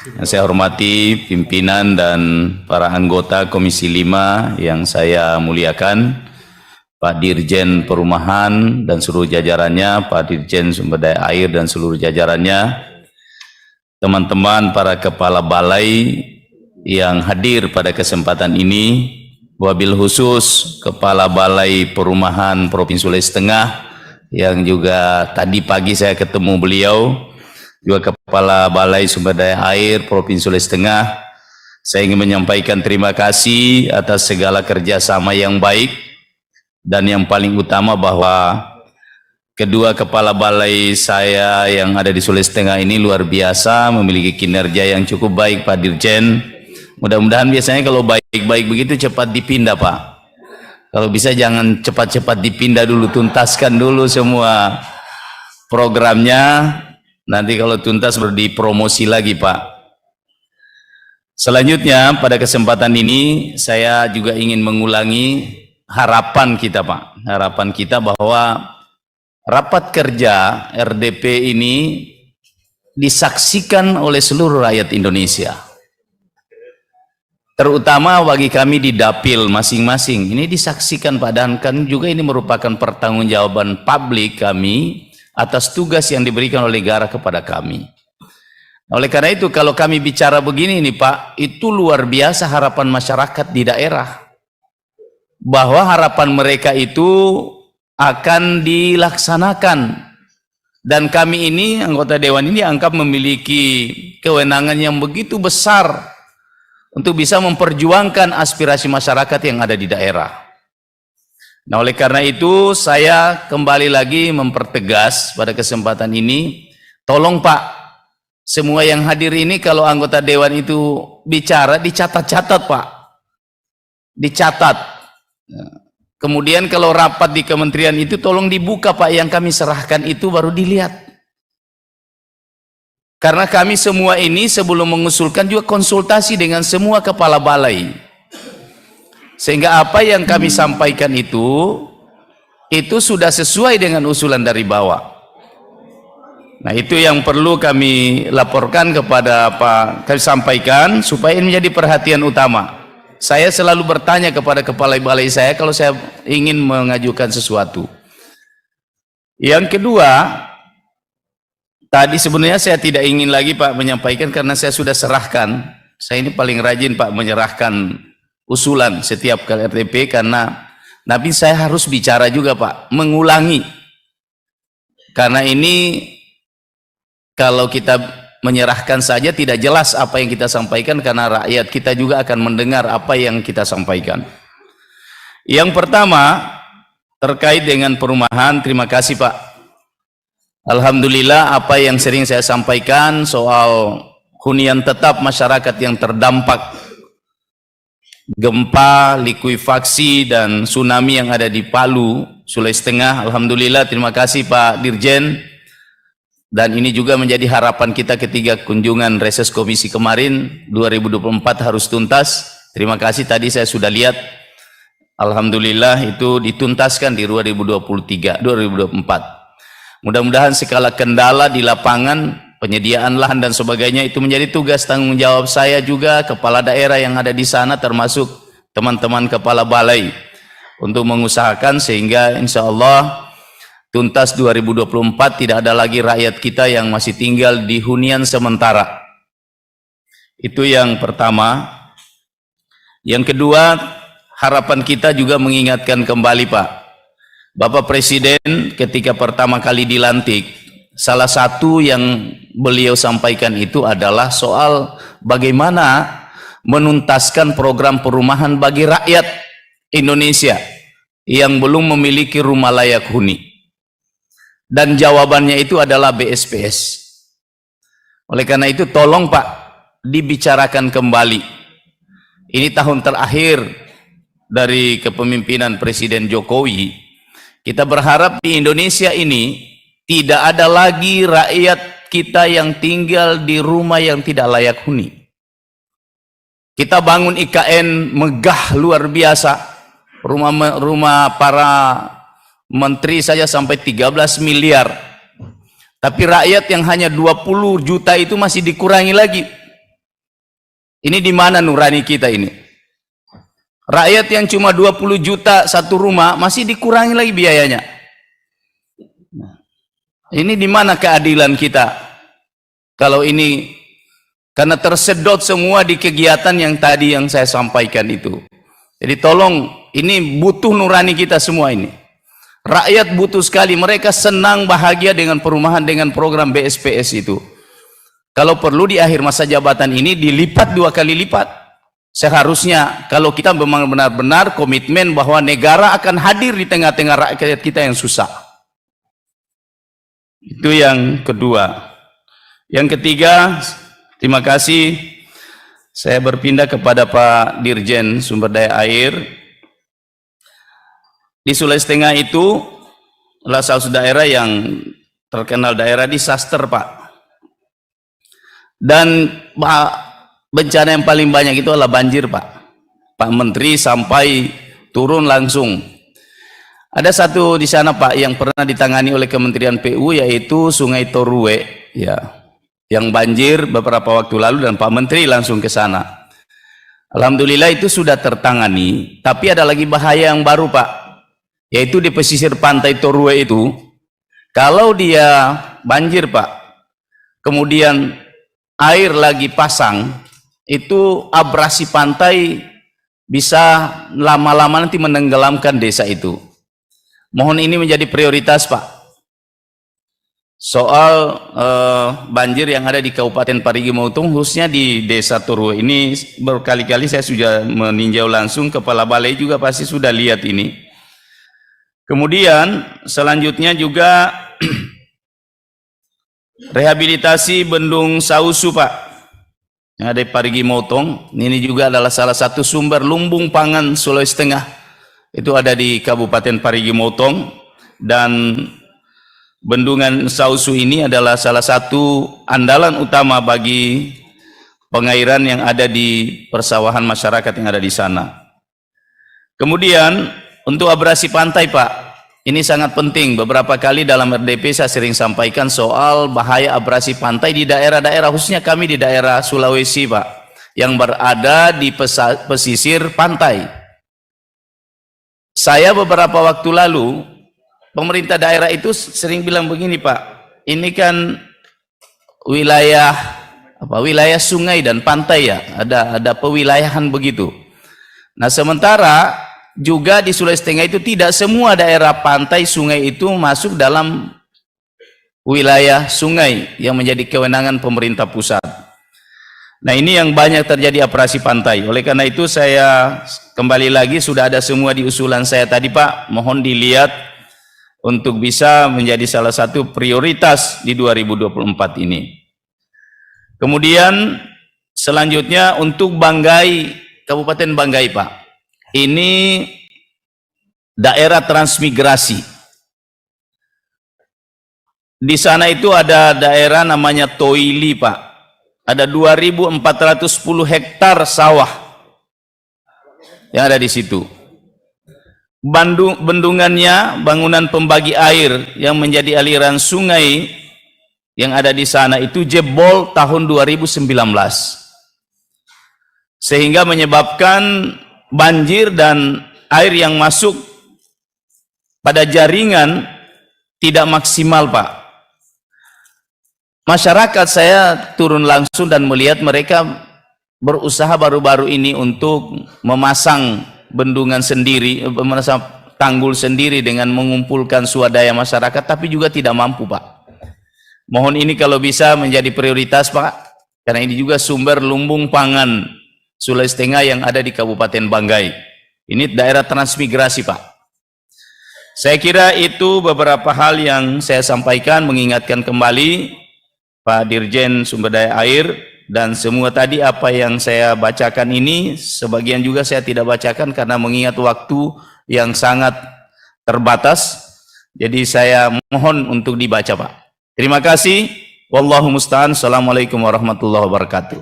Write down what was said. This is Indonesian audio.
Yang saya hormati pimpinan dan para anggota Komisi 5 yang saya muliakan, Pak Dirjen Perumahan dan seluruh jajarannya, Pak Dirjen Sumber Daya Air dan seluruh jajarannya, teman-teman para kepala balai yang hadir pada kesempatan ini, wabil khusus Kepala Balai Perumahan Provinsi Sulawesi Tengah yang juga tadi pagi saya ketemu beliau, juga Kepala Balai Sumber Daya Air Provinsi Sulawesi Tengah. Saya ingin menyampaikan terima kasih atas segala kerjasama yang baik, dan yang paling utama bahwa kedua kepala balai saya yang ada di Sulawesi Tengah ini luar biasa, memiliki kinerja yang cukup baik, Pak Dirjen. Mudah-mudahan biasanya kalau baik-baik begitu cepat dipindah, Pak. Kalau bisa jangan cepat-cepat dipindah dulu, tuntaskan dulu semua programnya. Nanti kalau tuntas baru dipromosi lagi, Pak. Selanjutnya pada kesempatan ini saya juga ingin mengulangi harapan kita, Pak. Harapan kita bahwa rapat kerja RDP ini disaksikan oleh seluruh rakyat Indonesia. Terutama bagi kami di dapil masing-masing. Ini disaksikan, Pak, dan kan juga ini merupakan pertanggungjawaban publik kami atas tugas yang diberikan oleh negara kepada kami. Oleh karena itu, kalau kami bicara begini nih, Pak, itu luar biasa harapan masyarakat di daerah, bahwa harapan mereka itu akan dilaksanakan, dan kami ini anggota dewan ini anggap memiliki kewenangan yang begitu besar untuk bisa memperjuangkan aspirasi masyarakat yang ada di daerah. Nah, oleh karena itu saya kembali lagi mempertegas pada kesempatan ini, tolong Pak, semua yang hadir ini kalau anggota dewan itu bicara dicatat-catat, Pak, dicatat. Kemudian kalau rapat di kementerian itu tolong dibuka, Pak, yang kami serahkan itu baru dilihat. Karena kami semua ini sebelum mengusulkan juga konsultasi dengan semua kepala balai, sehingga apa yang kami sampaikan itu sudah sesuai dengan usulan dari bawah. Nah, itu yang perlu kami laporkan kepada Pak, kami sampaikan supaya ini menjadi perhatian utama. Saya selalu bertanya kepada kepala balai saya kalau saya ingin mengajukan sesuatu. Yang kedua, tadi sebenarnya saya tidak ingin lagi, Pak, menyampaikan karena saya sudah serahkan. Saya ini paling rajin, Pak, menyerahkan usulan setiap kali RDP, karena tapi saya harus bicara juga, Pak, mengulangi. Karena ini kalau kita menyerahkan saja tidak jelas apa yang kita sampaikan, karena rakyat kita juga akan mendengar apa yang kita sampaikan. Yang pertama terkait dengan perumahan, terima kasih, Pak. Alhamdulillah apa yang sering saya sampaikan soal hunian tetap masyarakat yang terdampak gempa, likuifaksi dan tsunami yang ada di Palu, Sulawesi Tengah, alhamdulillah, terima kasih Pak Dirjen. Dan ini juga menjadi harapan kita ketika kunjungan reses komisi kemarin, 2024 harus tuntas. Terima kasih, tadi saya sudah lihat, alhamdulillah itu dituntaskan di 2023, 2024. Mudah-mudahan segala kendala di lapangan, penyediaan lahan dan sebagainya itu menjadi tugas tanggung jawab saya juga, kepala daerah yang ada di sana, termasuk teman-teman kepala balai, untuk mengusahakan sehingga insya Allah tuntas 2024, tidak ada lagi rakyat kita yang masih tinggal di hunian sementara. Itu yang pertama. Yang kedua, harapan kita juga mengingatkan kembali, Pak, Bapak Presiden ketika pertama kali dilantik, salah satu yang beliau sampaikan itu adalah soal bagaimana menuntaskan program perumahan bagi rakyat Indonesia yang belum memiliki rumah layak huni. Dan jawabannya itu adalah BSPS. Oleh karena itu tolong, Pak, dibicarakan kembali. Ini tahun terakhir dari kepemimpinan Presiden Jokowi. Kita berharap di Indonesia ini tidak ada lagi rakyat kita yang tinggal di rumah yang tidak layak huni. Kita bangun IKN megah luar biasa. Rumah para menteri saja sampai 13 miliar. Tapi rakyat yang hanya 20 juta itu masih dikurangi lagi. Ini di mana nurani kita ini? Rakyat yang cuma 20 juta satu rumah masih dikurangi lagi biayanya. Ini di mana keadilan kita? Kalau ini karena tersedot semua di kegiatan yang tadi yang saya sampaikan itu. Jadi tolong, ini butuh nurani kita semua ini. Rakyat butuh sekali, mereka senang bahagia dengan perumahan, dengan program BSPS itu. Kalau perlu di akhir masa jabatan ini dilipat 2 kali lipat. Seharusnya kalau kita memang benar-benar komitmen bahwa negara akan hadir di tengah-tengah rakyat kita yang susah. Itu yang kedua. Yang ketiga, terima kasih. Saya berpindah kepada Pak Dirjen Sumber Daya Air. Di Sulawesi Tengah itu adalah salah satu daerah yang terkenal daerah disaster, Pak. Dan bencana yang paling banyak itu adalah banjir, Pak. Pak Menteri sampai turun langsung. Ada satu di sana, Pak, yang pernah ditangani oleh Kementerian PU, yaitu Sungai Torue, ya, yang banjir beberapa waktu lalu, dan Pak Menteri langsung ke sana. Alhamdulillah itu sudah tertangani. Tapi ada lagi bahaya yang baru, Pak, yaitu di pesisir pantai Torue itu, kalau dia banjir, Pak, kemudian air lagi pasang, itu abrasi pantai bisa lama-lama nanti menenggelamkan desa itu. Mohon ini menjadi prioritas, Pak. Soal banjir yang ada di Kabupaten Parigi Motong, khususnya di Desa Torue ini, berkali-kali saya sudah meninjau langsung, Kepala Balai juga pasti sudah lihat ini. Kemudian selanjutnya juga rehabilitasi Bendung Sausu, Pak, yang ada di Parigi Motong. Ini juga adalah salah satu sumber lumbung pangan Sulawesi Tengah. Itu ada di Kabupaten Parigi Motong, dan Bendungan Sausu ini adalah salah satu andalan utama bagi pengairan yang ada di persawahan masyarakat yang ada di sana. Kemudian untuk abrasi pantai, Pak, ini sangat penting. Beberapa kali dalam RDP saya sering sampaikan soal bahaya abrasi pantai di daerah-daerah, khususnya kami di daerah Sulawesi, Pak, yang berada di pesisir pantai. Saya beberapa waktu lalu, pemerintah daerah itu sering bilang begini, Pak, ini kan wilayah wilayah sungai dan pantai, ya, ada pewilayahan begitu. Nah, sementara juga di Sulawesi Tengah itu tidak semua daerah pantai sungai itu masuk dalam wilayah sungai yang menjadi kewenangan pemerintah pusat. Nah, ini yang banyak terjadi abrasi pantai. Oleh karena itu saya kembali lagi, sudah ada semua di usulan saya tadi, Pak, mohon dilihat untuk bisa menjadi salah satu prioritas di 2024 ini. Kemudian selanjutnya untuk Banggai, Kabupaten Banggai, Pak, ini daerah transmigrasi. Di sana itu ada daerah namanya Toili, Pak. Ada 2.410 hektar sawah yang ada di situ. Bendungannya, bangunan pembagi air yang menjadi aliran sungai yang ada di sana itu jebol tahun 2019. Sehingga menyebabkan banjir dan air yang masuk pada jaringan tidak maksimal, Pak. Masyarakat, saya turun langsung dan melihat mereka berusaha baru-baru ini untuk memasang bendungan sendiri, memasang tanggul sendiri dengan mengumpulkan swadaya masyarakat, tapi juga tidak mampu, Pak. Mohon ini kalau bisa menjadi prioritas, Pak, karena ini juga sumber lumbung pangan Sulawesi Tengah yang ada di Kabupaten Banggai. Ini daerah transmigrasi, Pak. Saya kira itu beberapa hal yang saya sampaikan, mengingatkan kembali Pak Dirjen Sumber Daya Air, dan semua tadi apa yang saya bacakan ini, sebagian juga saya tidak bacakan karena mengingat waktu yang sangat terbatas. Jadi saya mohon untuk dibaca, Pak. Terima kasih. Wallahu musta'an. Assalamualaikum warahmatullahi wabarakatuh.